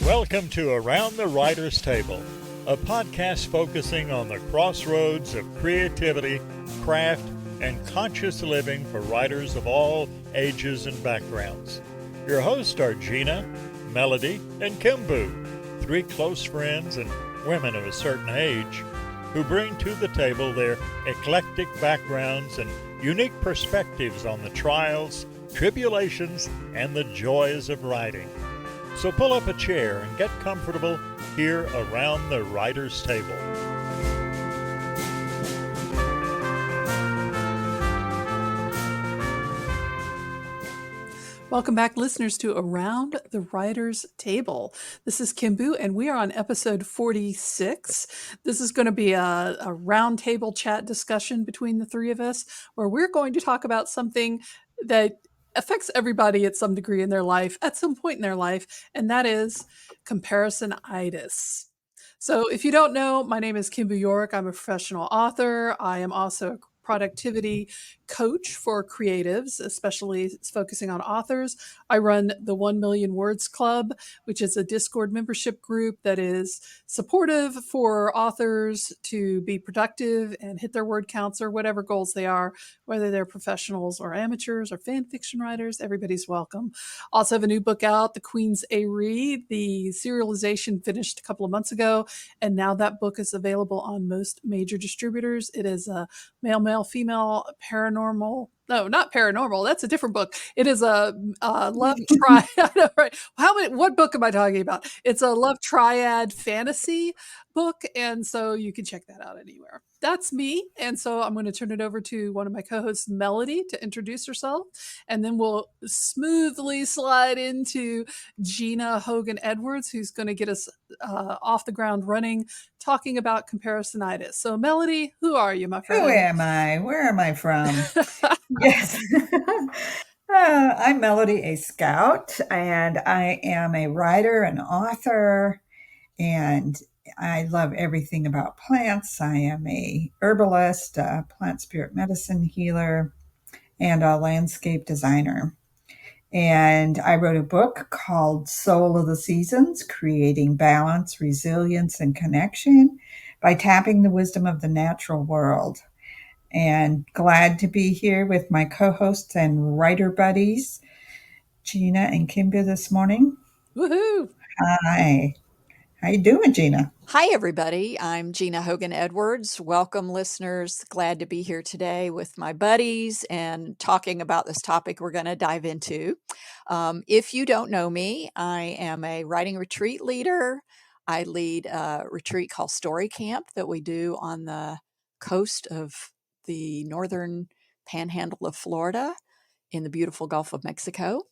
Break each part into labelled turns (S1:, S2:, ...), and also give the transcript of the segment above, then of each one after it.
S1: Welcome to Around the Writer's Table, a podcast focusing on the crossroads of creativity, craft, and conscious living for writers of all ages and backgrounds. Your hosts are Gina, Melody, and Kimbu, three close friends and women of a certain age who bring to the table their eclectic backgrounds and unique perspectives on the trials, tribulations, and the joys of writing. So pull up a chair and get comfortable here around the writer's table.
S2: Welcome back, listeners, to Around the Writer's Table. This is Kimbu, and we are on episode 46. This is going to be a round table chat discussion between the three of us, where we're going to talk about something that affects everybody at some degree in their life, at some point in their life, and that is comparisonitis. So if you don't know, my name is Kimbu York. I'm a professional author. I am also a productivity coach for creatives, especially focusing on authors. I run the 1 Million Words Club, which is a Discord membership group that is supportive for authors to be productive and hit their word counts or whatever goals they are, whether they're professionals or amateurs or fan fiction writers. Everybody's welcome. Also have a new book out, The Queen's A Read. The serialization finished a couple of months ago, and now that book is available on most major distributors. It is a male, female, paranormal. No, not paranormal. That's a different book. It is a love triad. Right? What book am I talking about? It's a love triad fantasy book, and so you can check that out anywhere. That's me, and so I'm going to turn it over to one of my co-hosts, Melody, to introduce herself, and then we'll smoothly slide into Gina Hogan Edwards, who's going to get us off the ground running, talking about comparisonitis. So, Melody, who are you, my friend?
S3: Who am I? Where am I from? Yes. I'm Melody, a scout, and I am a writer, an author, and I love everything about plants. I am a herbalist, a plant spirit medicine healer, and a landscape designer. And I wrote a book called Soul of the Seasons, Creating Balance, Resilience, and Connection by Tapping the Wisdom of the Natural World. And glad to be here with my co-hosts and writer buddies, Gina and Kimber, this morning.
S2: Woohoo!
S3: Hi. How you doing, Gina?
S4: Hi, everybody. I'm Gina Hogan Edwards. Welcome, listeners. Glad to be here today with my buddies and talking about this topic we're going to dive into. If you don't know me, I am a writing retreat leader. I lead a retreat called Story Camp that we do on the coast of the northern panhandle of Florida in the beautiful Gulf of Mexico.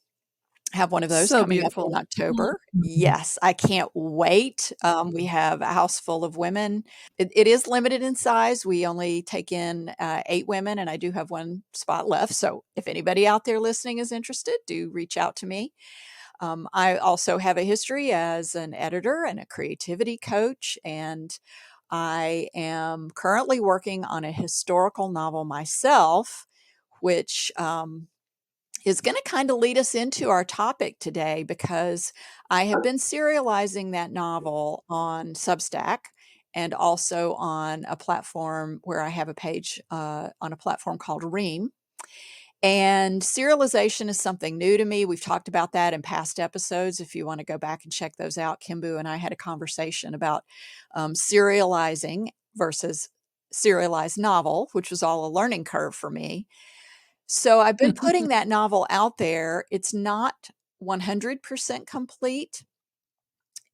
S4: Have one of those
S2: So
S4: coming
S2: beautiful.
S4: up in October. Yes, I can't wait. We have a house full of women. It is limited in size. We only take in 8 women, and I do have one spot left. So if anybody out there listening is interested, do reach out to me. I also have a history as an editor and a creativity coach, and I am currently working on a historical novel myself, which is going to kind of lead us into our topic today, because I have been serializing that novel on Substack and also on a platform where I have a page on a platform called Ream. And serialization is something new to me. We've talked about that in past episodes. If you want to go back and check those out, Kimbu and I had a conversation about serializing versus serialized novel, which was all a learning curve for me. So I've been putting that novel out there. It's not 100% complete.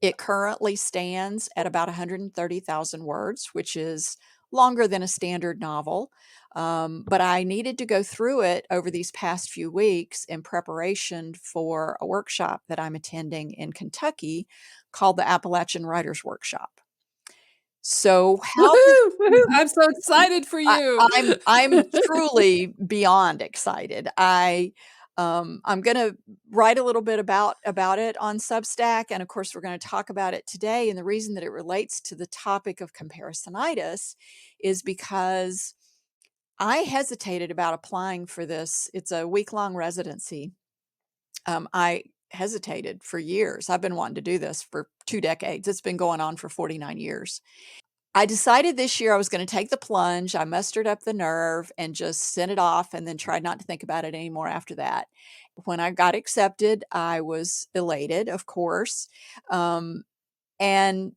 S4: It currently stands at about 130,000 words, which is longer than a standard novel. But I needed to go through it over these past few weeks in preparation for a workshop that I'm attending in Kentucky called the Appalachian Writers Workshop. So how
S2: Woohoo! I'm so excited for you.
S4: I'm truly beyond excited. I'm going to write a little bit about it on Substack, and of course we're going to talk about it today. And the reason that it relates to the topic of comparisonitis is because I hesitated about applying for this. It's a week-long residency. I hesitated for years. I've been wanting to do this for 2 decades. It's been going on for 49 years. I decided this year I was going to take the plunge. I mustered up the nerve and just sent it off and then tried not to think about it anymore after that. When I got accepted, I was elated, of course. And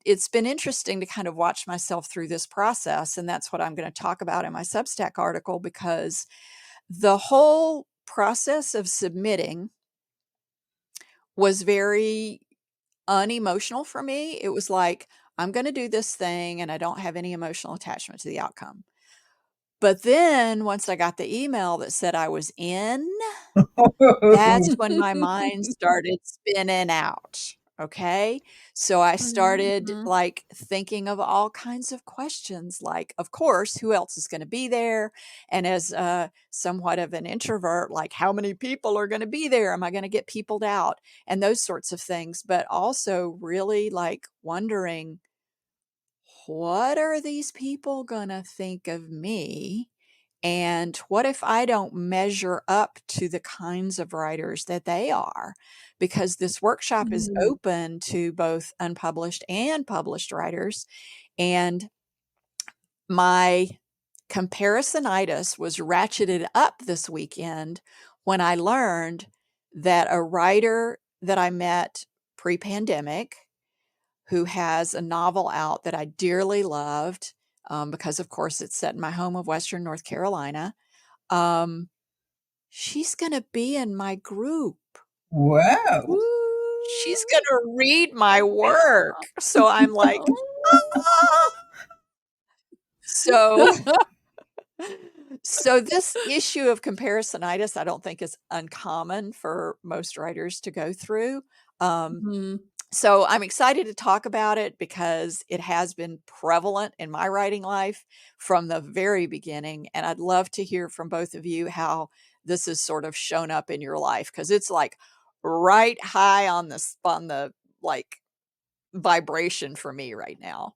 S4: it's been interesting to kind of watch myself through this process. And that's what I'm going to talk about in my Substack article, because the whole process of submitting was very unemotional for me. It was like, I'm going to do this thing and I don't have any emotional attachment to the outcome. But then once I got the email that said I was in, that's when my mind started spinning out. Okay. So I started
S2: Mhm.
S4: like thinking of all kinds of questions, like, of course, who else is going to be there? And as somewhat of an introvert, like, how many people are going to be there? Am I going to get peopled out? And those sorts of things. But also really like wondering, what are these people going to think of me? And what if I don't measure up to the kinds of writers that they are? Because this workshop is
S2: Mhm.
S4: open to both unpublished and published writers. And my comparisonitis was ratcheted up this weekend when I learned that a writer that I met pre-pandemic, who has a novel out that I dearly loved, because of course it's set in my home of Western North Carolina, she's gonna be in my group.
S3: Whoa.
S4: She's
S2: Ooh.
S4: gonna read my
S2: Yeah.
S4: work. So I'm like, "Ah." So so this issue of comparisonitis, I don't think is uncommon for most writers to go through. Um,
S2: Mhm.
S4: so I'm excited to talk about it because it has been prevalent in my writing life from the very beginning, and I'd love to hear from both of you how this has sort of shown up in your life, because it's like right high on the like vibration for me right now.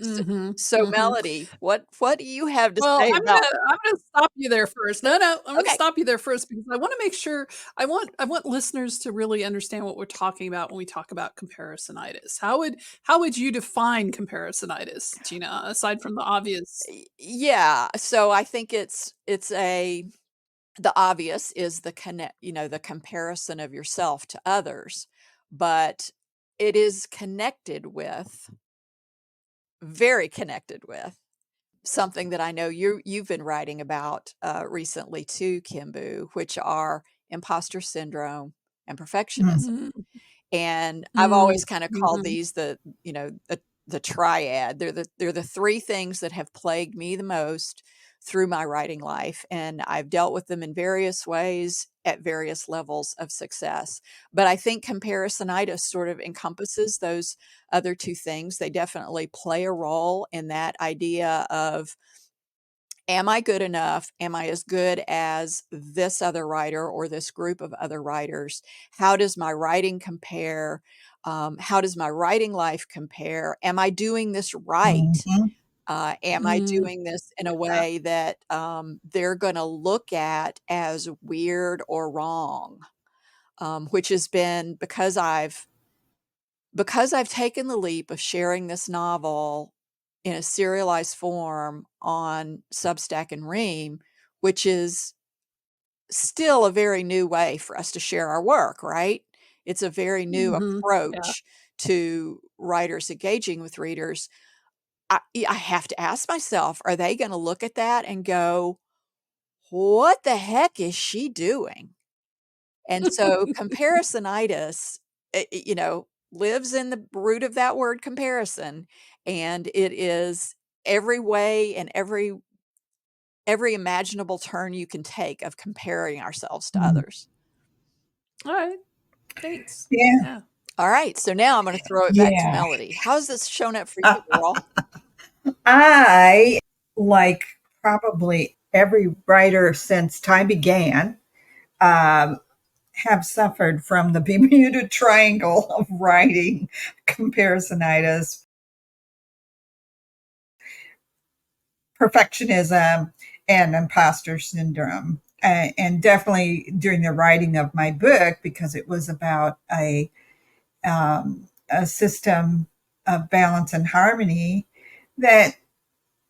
S4: So,
S2: Mhm.
S4: so
S2: Mhm.
S4: Melody, what do you have to
S2: Well,
S4: say about?
S2: I'm gonna stop you there first. No, I'm gonna
S4: Okay.
S2: stop you there first because I wanna make sure I want listeners to really understand what we're talking about when we talk about comparisonitis. How would you define comparisonitis, Gina, aside from the obvious?
S4: Yeah, so I think it's a the obvious is the connect, the comparison of yourself to others, but it is connected with, very connected with something that I know you've been writing about recently too, Kimbu, which are imposter syndrome and
S3: Mm.
S4: perfectionism.
S2: Mm,
S4: And I've
S2: mm,
S4: always kind of called
S2: mhm,
S4: these the triad. They're the three things that have plagued me the most through my writing life, and I've dealt with them in various ways at various levels of success. But I think comparisonitis sort of encompasses those other two things. They definitely play a role in that idea of, am I good enough? Am I as good as this other writer or this group of other writers? How does my writing compare? How does my writing life compare? Am I doing this right?
S3: Mhm.
S4: Am I
S2: mm,
S4: doing this in a way that they're going to look at as weird or wrong? Which has been because I've taken the leap of sharing this novel in a serialized form on Substack and Ream, which is still a very new way for us to share our work, right? It's a very new
S2: mhm, yeah.
S4: approach to writers engaging with readers. I have to ask myself, are they going to look at that and go, what the heck is she doing? And so comparisonitis, lives in the root of that word comparison, and it is every way and every imaginable turn you can take of comparing ourselves to
S3: Mm.
S4: others.
S2: Alright, thanks.
S3: Yeah.
S2: Yeah.
S4: All right, so now I'm going to throw it back to
S3: Yeah.
S4: Melody. How's this shown up for you, girl?
S3: I, like probably every writer since time began, um, have suffered from the Bermuda Triangle of writing, comparisonitis, perfectionism, and imposter syndrome. and definitely during the writing of my book, because it was about a system of balance and harmony that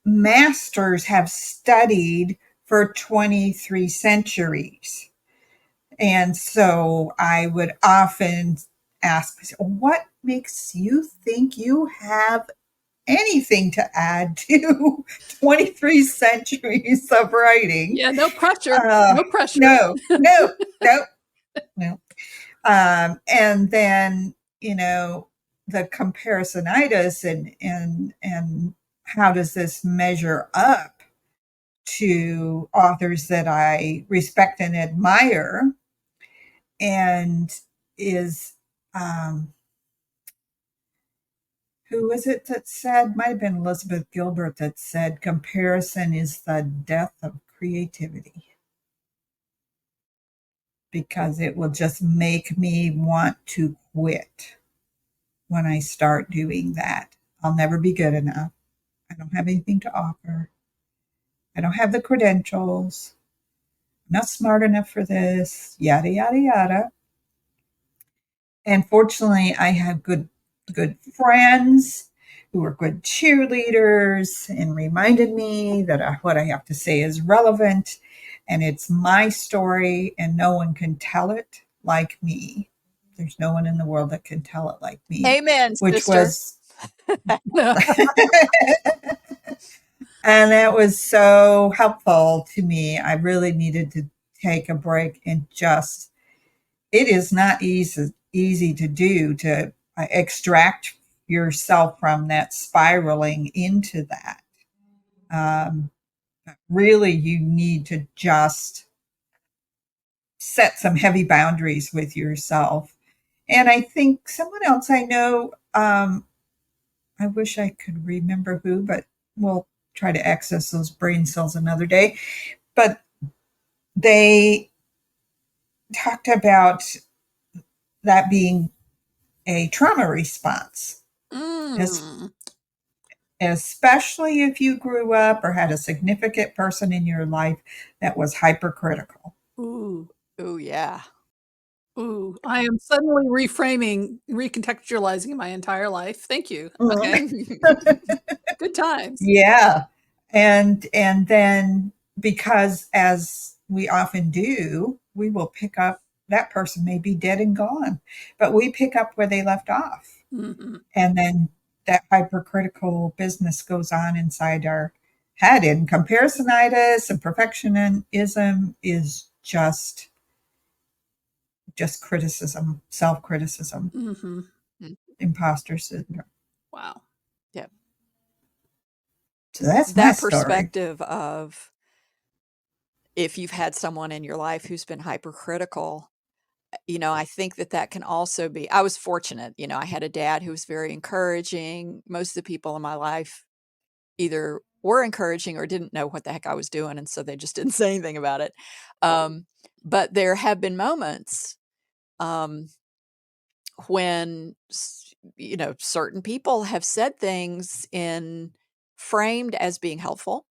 S3: masters have studied for 23 centuries. And so I would often ask myself, what makes you think you have anything to add to 23 centuries of writing?
S2: Yeah, no pressure.
S3: Uh,
S2: No pressure.
S3: no, no, no, no. And then, the comparisonitis and how does this measure up to authors that I respect and admire? And is who was it that said, might have been Elizabeth Gilbert, that said comparison is the death of creativity, because it will just make me want to quit when I start doing that. I'll never be good enough. I don't have anything to offer. I don't have the credentials. I'm not smart enough for this, yada, yada, yada. And fortunately, I have good friends who are good cheerleaders and reminded me that what I have to say is relevant and it's my story and no one can tell it like me. There's no one in the world that can tell it like me,
S4: Amen,
S3: which
S4: sister.
S3: was and that was so helpful to me. I really needed to take a break and just, it is not easy to do, to extract yourself from that spiraling into that. Um, Really, you need to just set some heavy boundaries with yourself. And I think someone else I know, I wish I could remember who, but we'll try to access those brain cells another day. But they talked about that being a trauma response,
S2: Mm.
S3: especially if you grew up or had a significant person in your life that was hypercritical.
S2: Ooh.
S4: Oh, yeah.
S2: Ooh. I am suddenly reframing, recontextualizing my entire life. Thank you. Okay. Good times.
S3: Yeah. And then, because as we often do, we will pick up, that person may be dead and gone, but we pick up where they left off.
S2: Mm-hmm.
S3: And then that hypercritical business goes on inside our head. And comparisonitis and perfectionism is just criticism, self-criticism,
S2: Mm-hmm.
S4: Mm,
S3: imposter syndrome.
S2: Wow.
S4: yep.
S3: So that's my
S4: That
S3: story.
S4: perspective of if you've had someone in your life who's been hypercritical, I think that can also be, I was fortunate, I had a dad who was very encouraging. Most of the people in my life either were encouraging or didn't know what the heck I was doing, and so they just didn't say anything about it. But there have been moments, when certain people have said things in framed as being helpful,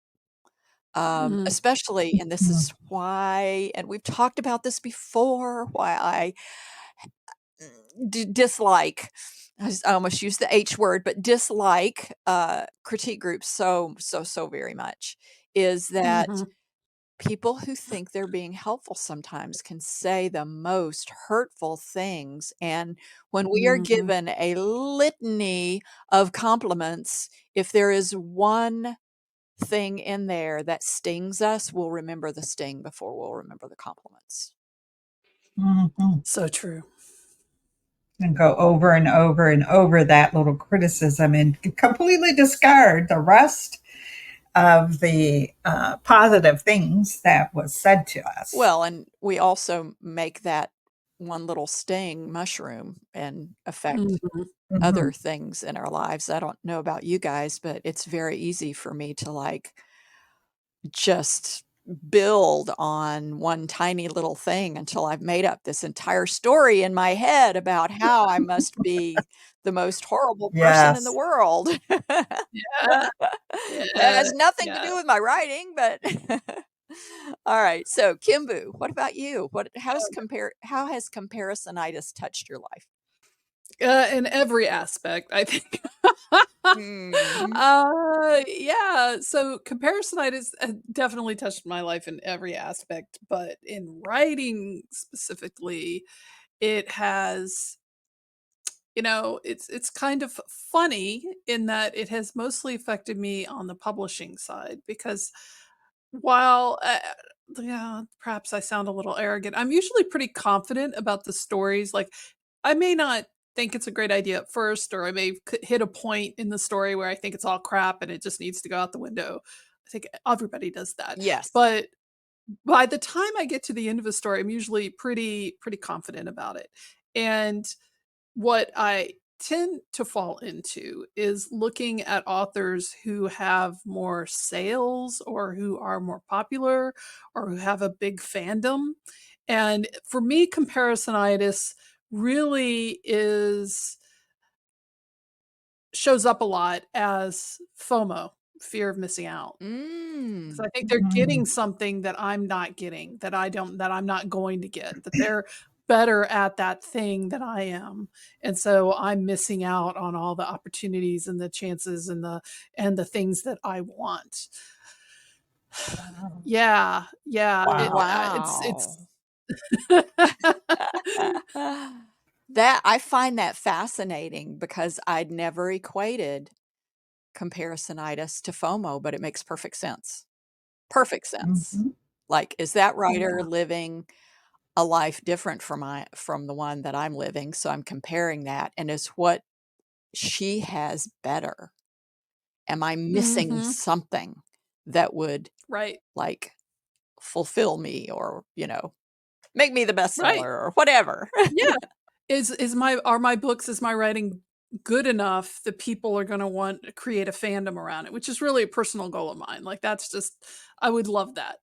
S2: Mm.
S4: especially, and this is why, and we've talked about this before, why I dislike, I almost used the H word, but dislike critique groups so very much, is that
S2: Mm-hmm.
S4: people who think they're being helpful sometimes can say the most hurtful things. And when we are
S2: Mm-hmm.
S4: given a litany of compliments, if there is one thing in there that stings us, we'll remember the sting before we'll remember the compliments.
S3: Mhm.
S2: So true.
S3: And go over and over and over that little criticism and completely discard the rest of the positive things that was said to us.
S4: Well, and we also make that one little sting mushroom and affect
S2: Mm-hmm.
S3: Mhm.
S4: other things in our lives. I don't know about you guys, but it's very easy for me to just build on one tiny little thing until I've made up this entire story in my head about how I must be the most horrible person in the
S3: Yes.
S4: world.
S2: Yeah.
S4: That
S2: Yeah.
S4: has nothing to
S2: Yeah.
S4: do with my writing, but All right. So, Kimbu, what about you? How has comparisonitis touched your life?
S2: In every aspect, I think.
S4: Mhm.
S2: Yeah, so comparisonitis definitely touched my life in every aspect, but in writing specifically, it has, it's kind of funny in that it has mostly affected me on the publishing side because while, yeah, perhaps I sound a little arrogant, I'm usually pretty confident about the stories, like, I may not think it's a great idea at first, or I may hit a point in the story where I think it's all crap and it just needs to go out the window. I think everybody does that,
S4: Yes.
S2: but by the time I get to the end of a story, I'm usually pretty confident about it, and what I tend to fall into is looking at authors who have more sales or who are more popular or who have a big fandom. And for me, comparisonitis really shows up a lot as FOMO, fear of missing out. Because I
S4: Mm.
S2: think they're
S3: Mm.
S2: getting something that I'm not getting, that I'm not going to get, that they're better at that thing than I am. And so I'm missing out on all the opportunities and the chances and the things that I want.
S3: Wow.
S2: Yeah, yeah,
S3: Wow.
S2: it's
S4: Wow. That I find that fascinating because I'd never equated comparisonitis to FOMO, but it makes perfect sense. Perfect sense.
S3: Mhm.
S4: Like, is that writer
S2: Yeah,
S4: living a life different from the one that I'm living? So I'm comparing that, and is what she has better? Am I missing
S2: mhm,
S4: something that would,
S2: right,
S4: like, fulfill me or, make me the bestseller
S2: right.
S4: or whatever?
S2: Yeah. Is my writing good enough that people are gonna want to create a fandom around it, which is really a personal goal of mine, like, that's just I would love that.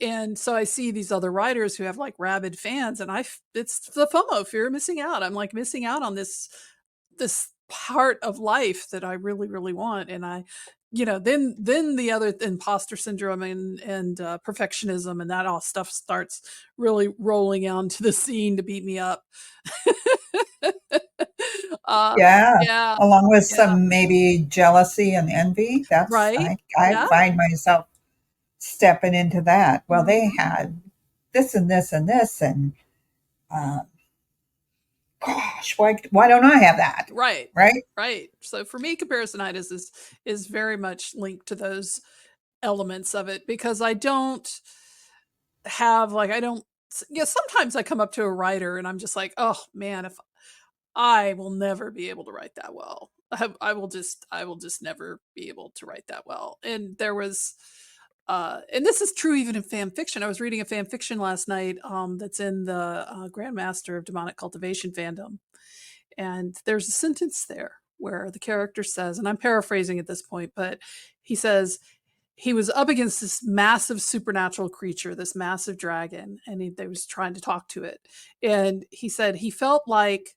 S2: And so I see these other writers who have, like, rabid fans, and it's the FOMO, fear of missing out. I'm, like, missing out on this part of life that I really, really want, and then the other imposter syndrome and perfectionism and that all stuff starts really rolling onto the scene to beat me up. uh,
S3: Yeah,
S2: yeah,
S3: along with
S2: yeah,
S3: some maybe jealousy and envy. That's
S2: right,
S3: I
S2: yeah,
S3: find myself stepping into that. Well, they
S2: mhm,
S3: had this and this and this, and uh, gosh, why don't I have that?
S2: right,
S3: Right?
S2: right. So for me, comparisonitis is very much linked to those elements of it because I don't have like I don't. Yeah, sometimes I come up to a writer and I'm just like, oh man, if I will never be able to write that well. I will just never be able to write that well. And there was and this is true even in fan fiction. I was reading a fan fiction last night that's in the Grandmaster of Demonic Cultivation fandom. And there's a sentence there where the character says, and I'm paraphrasing at this point, but he says he was up against this massive supernatural creature, this massive dragon, and they was trying to talk to it. And he said he felt like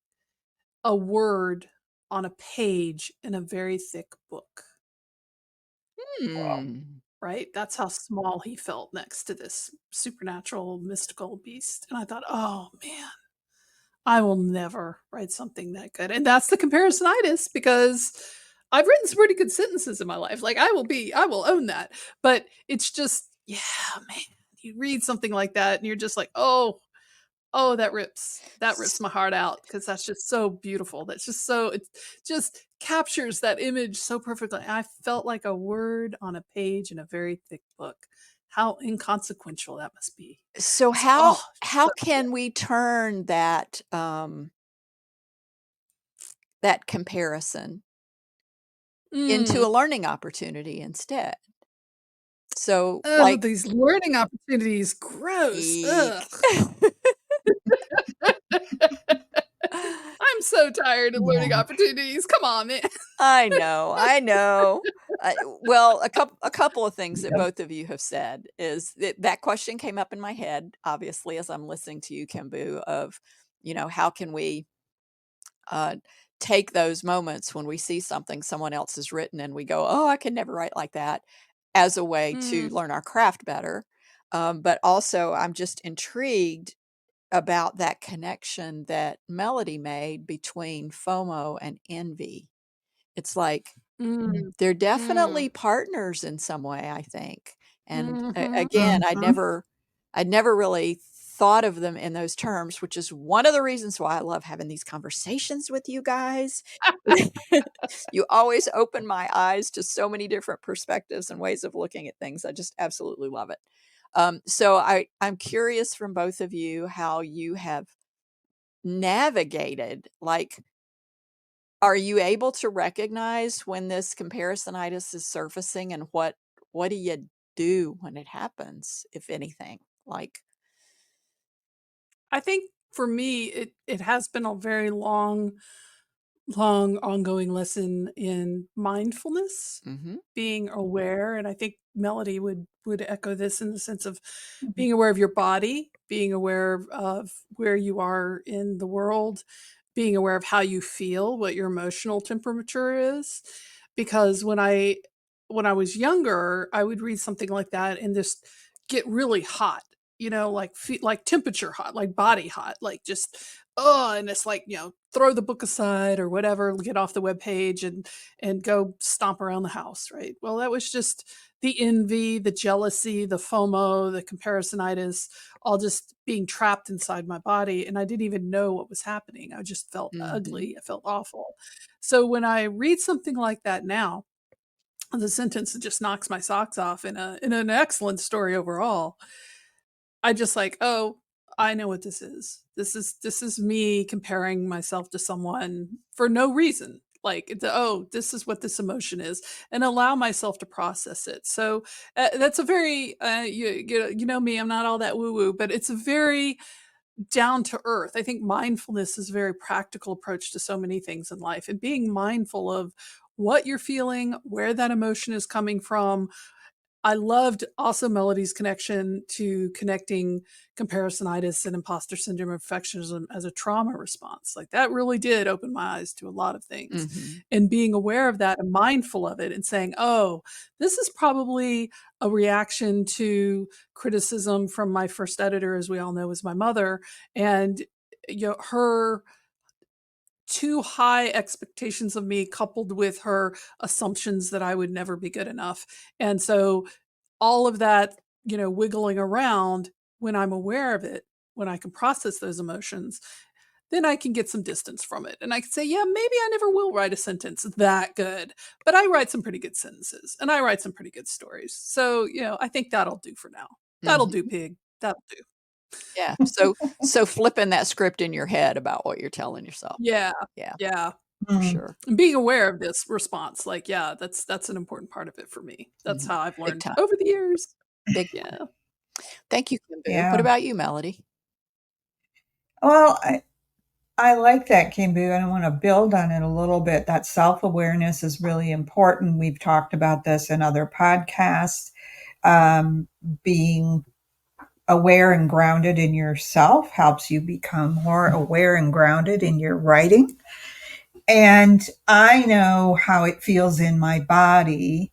S2: a word on a page in a very thick book,
S3: Wow.
S4: Hmm.
S2: right? That's how small he felt next to this supernatural mystical beast. And I thought, oh man, I will never write something that good. And that's the comparisonitis because I've written some pretty good sentences in my life. Like I will own that. But it's just, yeah, man, you read something like that and you're just like, oh, that rips. That rips my heart out because that's just so beautiful. It just captures that image so perfectly. I felt like a word on a page in a very thick book. How inconsequential that must be.
S4: So
S2: It's like,
S4: how
S2: oh,
S4: how can we turn that comparison into
S2: mm,
S4: a learning opportunity instead? So,
S2: oh,
S4: like,
S2: these learning opportunities, gross.
S4: eek.
S2: Ugh. I'm so tired of learning
S3: Yeah.
S2: opportunities. Come on, man.
S4: I know, I know. Well, a couple of things that
S3: Yep.
S4: both of you have said is that question came up in my head, obviously, as I'm listening to you, Kimbu, of, how can we uh, take those moments when we see something someone else has written and we go, "Oh, I can never write like that." as a way to learn our craft better. But also, I'm just intrigued about that connection that Melody made between FOMO and envy. It's like
S2: Mm,
S4: they're
S2: mm,
S4: definitely partners in some way, I think. And
S2: mhm.
S4: again,
S3: Mhm.
S4: I'd never really thought of them in those terms, which is one of the reasons why I love having these conversations with you guys. You always open my eyes to so many different perspectives and ways of looking at things. I just absolutely love it. So I'm curious from both of you how you have navigated, like, are you able to recognize when this comparisonitis is surfacing, and what do you do when it happens, if anything? Like,
S2: I think for me, it has been a very long ongoing lesson in mindfulness,
S4: mhm,
S2: being aware, and I think Melody would echo this in the sense of
S3: Mhm.
S2: being aware of your body, being aware of where you are in the world, being aware of how you feel, what your emotional temperature is. Because when I was younger, I would read something like that and just get really hot, like like temperature hot, like body hot, like just oh, and it's like, throw the book aside or whatever, get off the web page and go stomp around the house, right? Well, that was just the envy, the jealousy, the FOMO, the comparisonitis, all just being trapped inside my body. And I didn't even know what was happening. I just felt
S4: mhm,
S2: ugly. I felt awful. So when I read something like that now, the sentence that just knocks my socks off in an excellent story overall, I just like, "Oh, I know what this is. This is me comparing myself to someone for no reason." Like, "Oh, this is what this emotion is," and allow myself to process it. So, that's a very, you know me, I'm not all that woo-woo, but it's a very down to earth. I think mindfulness is a very practical approach to so many things in life, and being mindful of what you're feeling, where that emotion is coming from. I loved also Melody's connection to connecting comparisonitis and imposter syndrome and perfectionism as a trauma response. Like that really did open my eyes to a lot of things.
S4: mhm,
S2: And being aware of that and mindful of it and saying, oh, this is probably a reaction to criticism from my first editor, as we all know, was my mother. And her too high expectations of me coupled with her assumptions that I would never be good enough. And so all of that, wiggling around, when I'm aware of it, when I can process those emotions, then I can get some distance from it. And I can say, yeah, maybe I never will write a sentence that good, but I write some pretty good sentences and I write some pretty good stories. So, I think that'll do for now. That'll do,
S4: mhm.
S2: pig. That'll do.
S4: Yeah, so flipping that script in your head about what you're telling yourself.
S2: Yeah.
S4: Yeah,
S2: Yeah.
S4: for
S3: Mm.
S4: sure.
S2: And being aware of this response, like, yeah, that's an important part of it for me. That's
S4: Mhm.
S2: how I've
S4: Big
S2: learned
S4: time,
S2: over the years.
S4: big time.
S2: Yeah.
S4: Thank you, Kimbu. What
S3: Yeah.
S4: about you, Melody?
S3: Well, I like that, Kimbu, and I want to build on it a little bit. That self awareness is really important. We've talked about this in other podcasts. Um, Being aware and grounded in yourself helps you become more aware and grounded in your writing. And I know how it feels in my body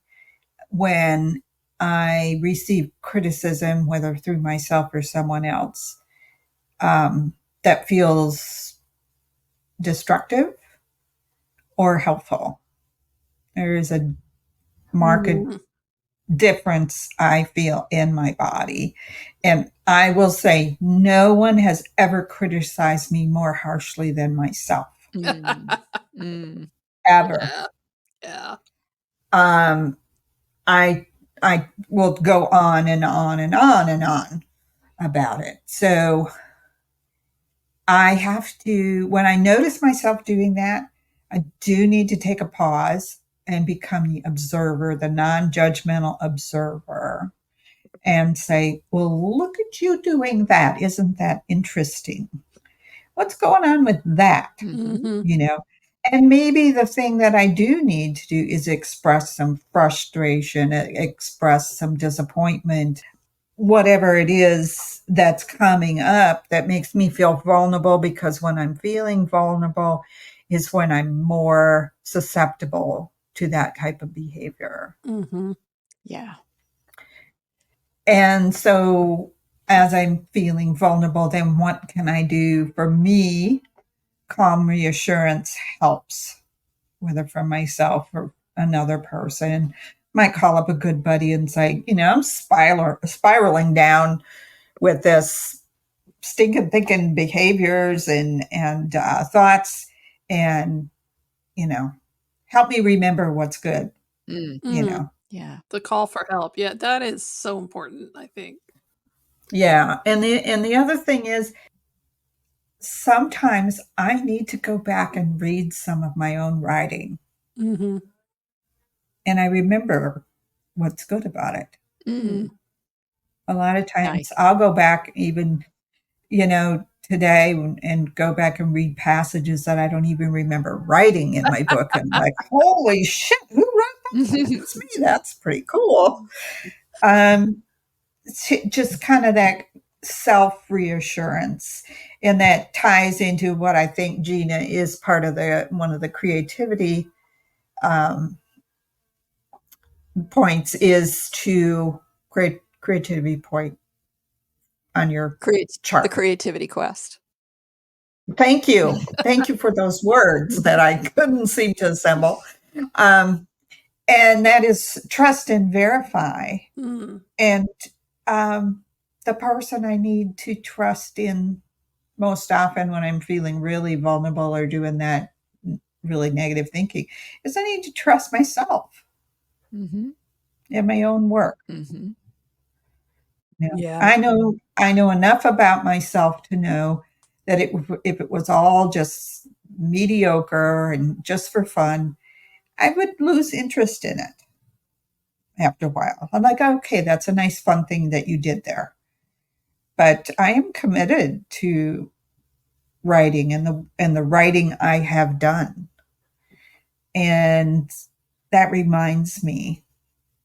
S3: when I receive criticism, whether through myself or someone else, that feels destructive or helpful. There is a marked
S2: Mhm.
S3: difference I feel in my body. And I will say, no one has ever criticized me more harshly than myself,
S4: Mm, mm,
S3: ever.
S2: Yeah. Yeah.
S3: Um, I I will go on and on and on and on about it. So I have to, when I notice myself doing that, I do need to take a pause and become the observer, the non judgmental observer, and say, well, look at you doing that. Isn't that interesting? What's going on with that?
S4: mhm,
S2: Mhm.
S3: You know? And maybe the thing that I do need to do is express some frustration, express some disappointment, whatever it is that's coming up that makes me feel vulnerable, because when I'm feeling vulnerable is when I'm more susceptible to that type of behavior.
S2: Mhm.
S4: yeah.
S3: And so as I'm feeling vulnerable, then what can I do? For me, calm reassurance helps, whether from myself or another person. Might call up a good buddy and say, I'm spiraling down with this stinking thinking behaviors and thoughts, and help me remember what's good.
S4: Yeah.
S2: The call for help. Yeah, that is so important, I think.
S3: Yeah, and the other thing is, sometimes I need to go back and read some of my own writing,
S2: Mm-hmm.
S3: and I remember what's good about it.
S4: Mm.
S3: A lot of
S4: Nice.
S3: times I'll go back even, today and go back and read passages that I don't even remember writing in my book. And I'm like, holy shit, who wrote that? That's me. That's pretty cool. Just kind of that self reassurance. And that ties into what I think, Gina, is part of one of the creativity um, points, is to create creativity point on your
S4: The
S3: chart.
S4: creativity quest.
S3: Thank you. Thank you for those words that I couldn't seem to assemble. Um, and that is trust and verify.
S2: Mm.
S3: And the person I need to trust in most often when I'm feeling really vulnerable or doing that really negative thinking is I need to trust myself
S4: Mm-hmm.
S3: in my own work.
S4: Mm-hmm.
S2: Yeah.
S3: I know enough about myself to know that if it was all just mediocre and just for fun, I would lose interest in it after a while. I'm like, okay, that's a nice fun thing that you did there. But I am committed to writing and the writing I have done. And that reminds me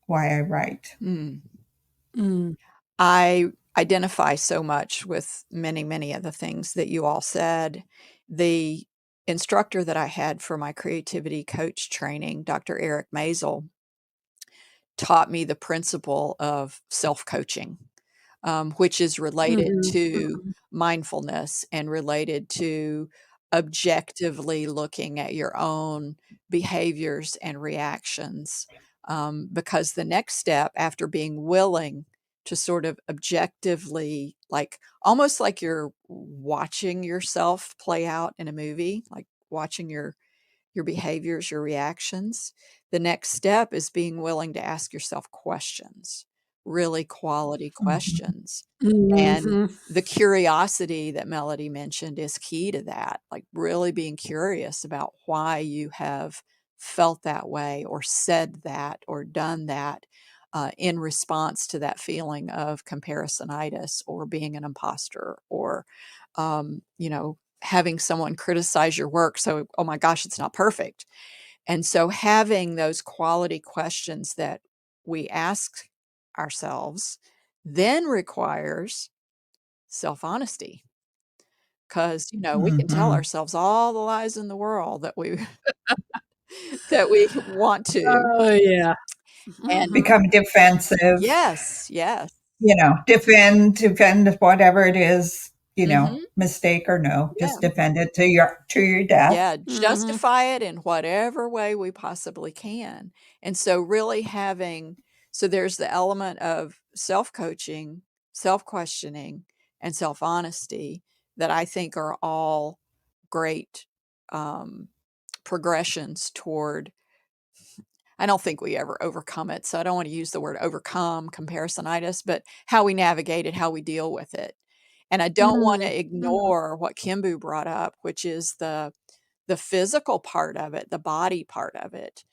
S3: why I write.
S4: Mm.
S2: Mm.
S4: I identify so much with many, many of the things that you all said. The instructor that I had for my creativity coach training, Dr. Eric Maisel, taught me the principle of self-coaching, which is related
S2: Mhm.
S4: to
S2: Mhm.
S4: mindfulness and related to objectively looking at your own behaviors and reactions. Because the next step after being willing to sort of objectively, like almost like you're watching yourself play out in a movie, like watching your behaviors, your reactions. The next step is being willing to ask yourself questions, really quality
S3: Mhm.
S4: questions. And
S2: Mhm.
S4: the curiosity that Melody mentioned is key to that, like really being curious about why you have felt that way or said that or done that in response to that feeling of comparisonitis or being an imposter or, having someone criticize your work. So, oh my gosh, it's not perfect. And so having those quality questions that we ask ourselves then requires self-honesty. Because, we can tell
S3: Mhm.
S4: ourselves all the lies in the world that we that we want to.
S2: Oh, yeah.
S4: And
S2: Mhm.
S3: Become defensive,
S4: yes, yes.
S3: defend whatever it is,
S4: Mhm.
S3: mistake or no,
S4: Yeah.
S3: just defend it to your death.
S4: Yeah,
S2: Mhm.
S4: justify it in whatever way we possibly can. And so really so there's the element of self-coaching, self-questioning, and self-honesty that I think are all great um, progressions toward. I don't think we ever overcome it. So I don't want to use the word overcome comparisonitis, but how we navigate it, how we deal with it. And I don't want
S2: Mm.
S4: to
S2: Mm.
S4: ignore what Kimbu brought up, which is the physical part of it, the body part of it,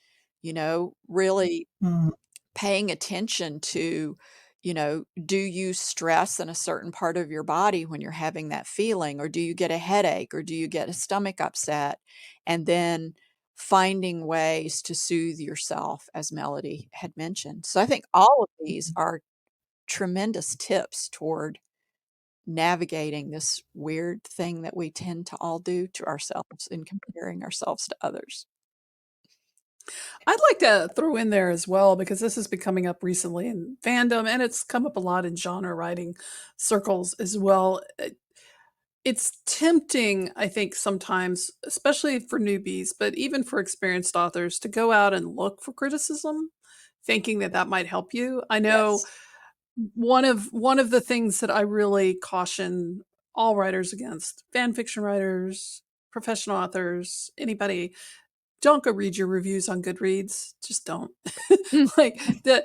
S4: really
S3: Mm.
S4: paying attention to, do you stress in a certain part of your body when you're having that feeling, or do you get a headache, or do you get a stomach upset? And then finding ways to soothe yourself, as Melody had mentioned. So I think all of these are tremendous tips toward navigating this weird thing that we tend to all do to ourselves in comparing ourselves to others.
S2: I'd like to throw in there as well, because this has been coming up recently in fandom, and it's come up a lot in genre writing circles as well. It's tempting, I think, sometimes, especially for newbies, but even for experienced authors, to go out and look for criticism, thinking that that might help you. I know
S4: Yes.
S2: one of the things that I really caution all writers against, fan fiction writers, professional authors, anybody, don't go read your reviews on Goodreads. Just don't.
S4: Mm.
S2: Like the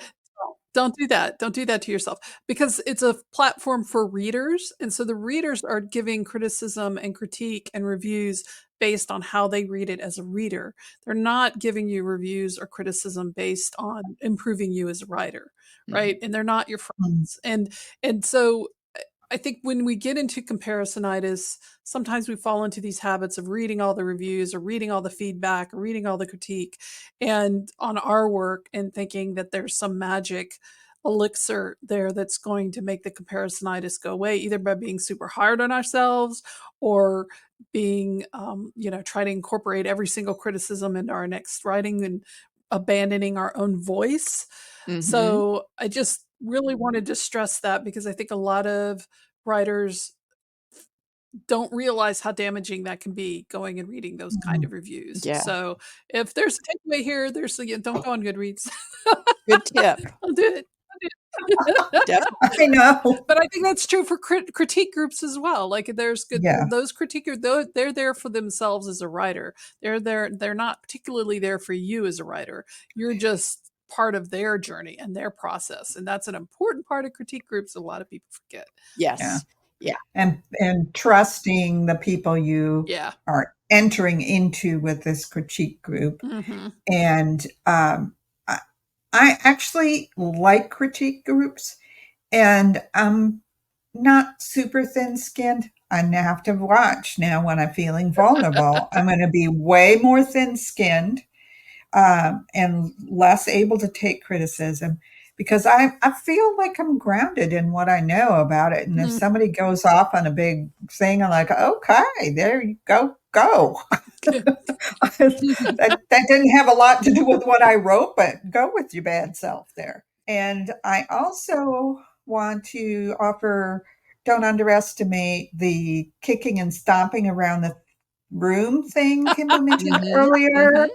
S2: don't do that. Don't do that to yourself, because it's a platform for readers. And so the readers are giving criticism and critique and reviews based on how they read it as a reader. They're not giving you reviews or criticism based on improving you as a writer,
S4: Mhm.
S2: right? And they're not your
S3: Mm.
S2: friends. And so I think when we get into comparisonitis, sometimes we fall into these habits of reading all the reviews or reading all the feedback or reading all the critique and on our work, and thinking that there's some magic elixir there that's going to make the comparisonitis go away, either by being super hard on ourselves or being, try to incorporate every single criticism into our next writing and abandoning our own voice.
S4: Mhm.
S2: So I just really wanted to stress that, because I think a lot of writers don't realize how damaging that can be, going and reading those kind
S3: Mm.
S2: of reviews.
S4: Yeah.
S2: So if there's a takeaway here, don't go on Goodreads.
S4: Good tip.
S2: I'll do it. I'll do it.
S4: Definitely.
S3: I know.
S2: But I think that's true for critique groups as well. Like there's good
S3: Yeah.
S2: those critiquers, they're there for themselves as a writer. They're not particularly there for you as a writer. You're just part of their journey and their process, and that's an important part of critique groups a lot of people forget.
S3: Yeah.
S4: Yes. Yeah.
S3: And trusting the people you
S2: Yeah.
S3: are entering into with this critique group.
S2: Mm-hmm.
S3: And I actually like critique groups, and I'm not super thin skinned. I have to watch now when I'm feeling vulnerable. I'm going to be way more thin skinned and less able to take criticism, because I feel like I'm grounded in what I know about it. And if
S2: Mm.
S3: somebody goes off on a big thing, I'm like, okay, there you go, go. That didn't have a lot to do with what I wrote, but go with your bad self there. And I also want to offer, don't underestimate the kicking and stomping around the room thing Kimball mentioned
S4: Mhm.
S3: earlier,
S4: Mhm.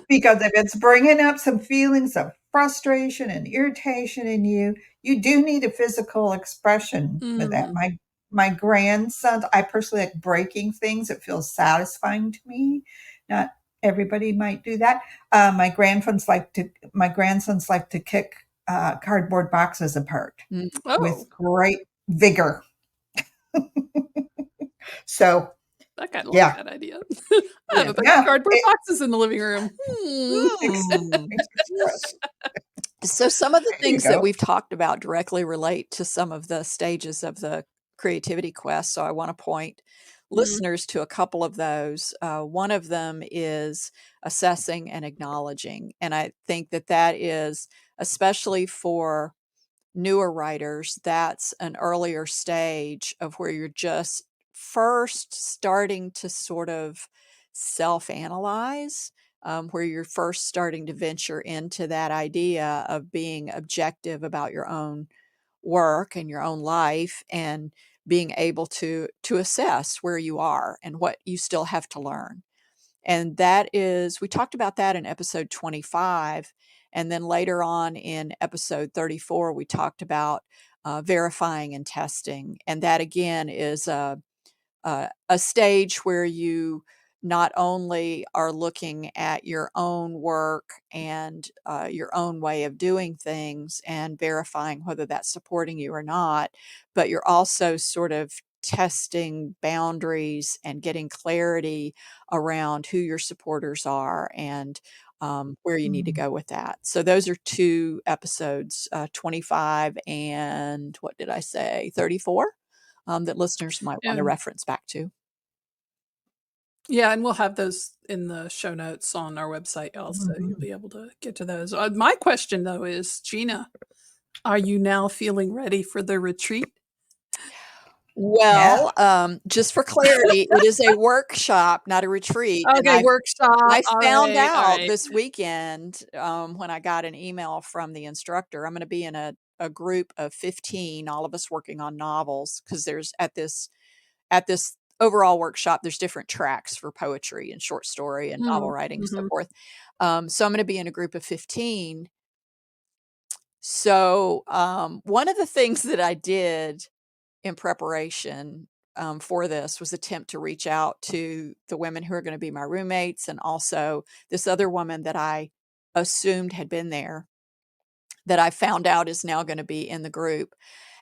S3: because if it's bringing up some feelings of frustration and irritation in you, you do need a physical expression with that.
S2: Mm.
S3: My grandsons, I personally like breaking things. It feels satisfying to me. Not everybody might do that. My grandsons like to kick cardboard boxes apart
S4: Mm.
S3: with
S2: Oh,
S3: great vigor. So
S2: I kind of like
S3: yeah,
S2: that idea. I have
S3: yeah,
S2: a bunch of
S3: yeah.
S2: cardboard boxes in the living room.
S4: Mm.
S3: Express.
S4: So some of the
S3: There you
S4: things that
S3: go.
S4: we've talked about directly relate to some of the stages of the creativity quest. So I want to point
S2: Mm.
S4: listeners to a couple of those. One of them is assessing and acknowledging. And I think that that is, especially for newer writers, that's an earlier stage of where you're just first starting to sort of self analyze, where you're first starting to venture into that idea of being objective about your own work and your own life, and being able to assess where you are and what you still have to learn. And that is, we talked about that in episode 25. And then later on in episode 34, we talked about verifying and testing. And that again is a stage where you not only are looking at your own work and your own way of doing things and verifying whether that's supporting you or not, but you're also sort of testing boundaries and getting clarity around who your supporters are and where you need to
S3: Mm.
S4: go with that. So those are two episodes, 25 and what did I say, 34? That listeners might want to
S2: And
S4: reference back to.
S2: yeah, and we'll have those in the show notes on our website also. You'll
S3: Mhm.
S2: be able to get to those. My question though is, Gina, are you now feeling ready for the retreat?
S3: Yeah.
S4: Well, just for clarity, it is a workshop, not a retreat, and
S2: Okay, workshop.
S4: I
S2: All
S4: found
S2: right, all
S4: out
S2: right.
S4: this weekend, when I got an email from the instructor. I'm gonna be in a group of 15, all of us working on novels, 'cause there's at this overall workshop, there's different tracks for poetry and short story and novel
S2: Mm,
S4: writing, so
S2: mhm,
S4: forth. So I'm gonna be in a group of 15. So, one of the things that I did in preparation, for this was attempt to reach out to the women who are gonna be my roommates, and also this other woman that I assumed had been there, that I found out is now gonna be in the group.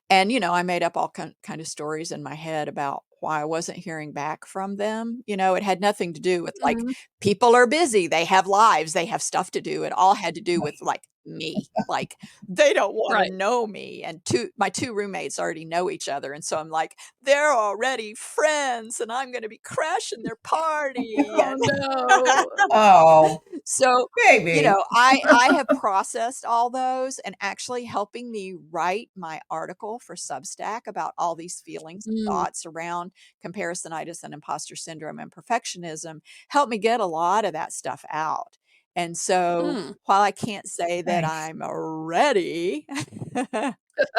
S4: And, I made up all kind of stories in my head about why I wasn't hearing back from them. It had nothing to do with, like,
S2: mhm.
S4: people are busy, they have lives, they have stuff to do. It all had to do with, like, me. Like, they don't wanna
S2: Right.
S4: know me, and my 2 roommates already know each other, and so I'm like, "They're already friends, and I'm gonna be crashing their party,"
S2: Oh,
S4: and
S2: no.
S3: Oh,
S4: so,
S3: baby.
S4: I have processed all those, and actually helping me write my article for Substack about all these feelings and
S2: Mm,
S4: thoughts around comparisonitis and imposter syndrome and perfectionism helped me get a lot of that stuff out. And so,
S2: mm.
S4: while I can't say that
S3: Nice.
S4: I'm ready, I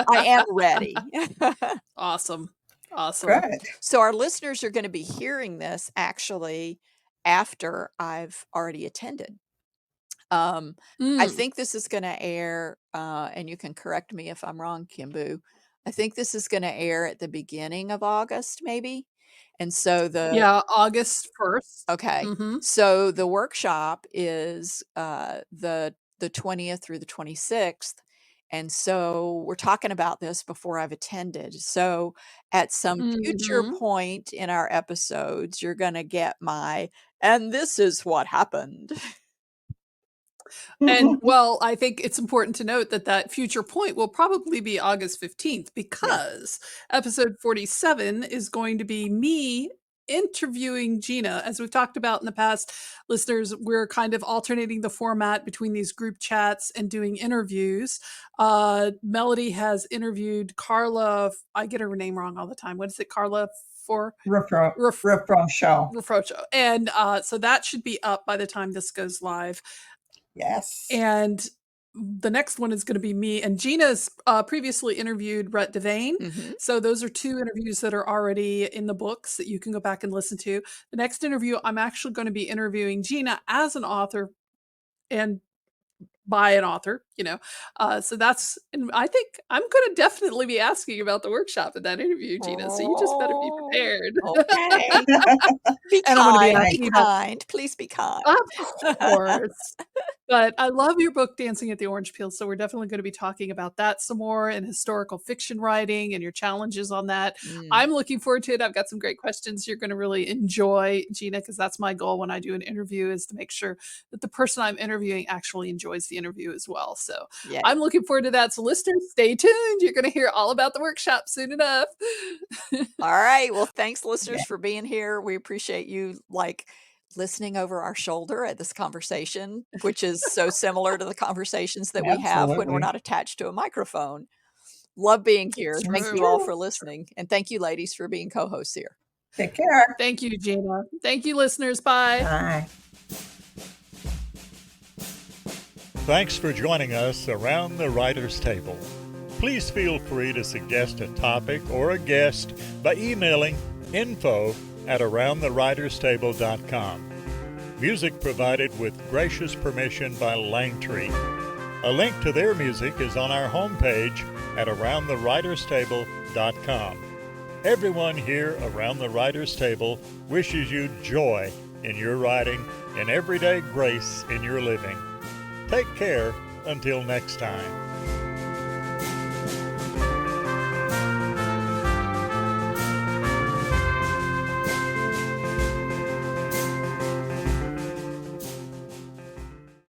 S4: am ready.
S2: Awesome. Awesome.
S3: Good.
S4: So our listeners are gonna be hearing this actually after I've already attended. Um, I
S2: Mm.
S4: think this is gonna air, and you can correct me if I'm wrong, Kimbu. I think this is gonna air at the beginning of August, maybe? And so
S2: Yeah, August 1st.
S4: okay.
S2: Mhm.
S4: So the workshop is, the 20th through the 26th, and so we're talking about this before I've attended. So at some future
S2: Mhm.
S4: point in our episodes, you're gonna get "And this is what happened."
S2: And, well, I think it's important to note that that future point will probably be August 15th
S4: Yes.
S2: because episode 47 is going to be me interviewing Gina. As we've talked about in the past, listeners, we're kind of alternating the format between these group chats and doing interviews. Melody has interviewed Carla. I get her name wrong all the time. What is it, Carla? For Ref-
S3: Roof from show.
S2: Refrocho. And so that should be up by the time this goes live.
S3: Yes.
S2: And the next one is gonna be me, and Gina's, previously interviewed Rhett Devane,
S4: Mhm.
S2: so those are 2 interviews that are already in the books that you can go back and listen to. The next interview, I'm actually gonna be interviewing Gina as an author and by an author, so that's and I think I'm gonna definitely be asking about the workshop in that interview, Gina, so you just better be
S4: Oh,
S2: prepared.
S4: okay. Be
S2: And I'm gonna be
S4: kind,
S3: Nice.
S4: be
S2: asking about
S4: kind, please be kind.
S2: of course. But I love your book, Dancing at the Orange Peel, so we're definitely gonna be talking about that some more and historical fiction writing and your challenges on that.
S4: Mm,
S2: I'm looking forward to it. I've got some great questions you're gonna really enjoy, Gina, because that's my goal when I do an interview is to make sure that the person I'm interviewing actually enjoys the interview as well. So
S4: yay.
S2: I'm looking forward to that. So listeners, stay tuned. You're gonna hear all about the workshop soon enough.
S4: All right, well, thanks, listeners,
S3: Yeah,
S4: for being here. We appreciate you, like, listening over our shoulder at this conversation, which is so similar to the conversations that we have when we're
S3: absolutely.
S4: not attached to a microphone. Love being here. Thank
S3: It's
S2: True.
S4: you all
S3: true.
S4: for listening, and thank you, ladies, for being co-hosts here.
S3: Take care.
S2: Thank you, Gina. Thank you, listeners. Bye.
S3: Bye.
S1: Thanks for joining us around the writer's table. Please feel free to suggest a topic or a guest by emailing info@aroundthewriterstable.com. Music provided with gracious permission by Langtree. A link to their music is on our homepage at aroundthewriterstable.com. Everyone here around the writer's table wishes you joy in your writing and everyday grace in your living. Take care until next time.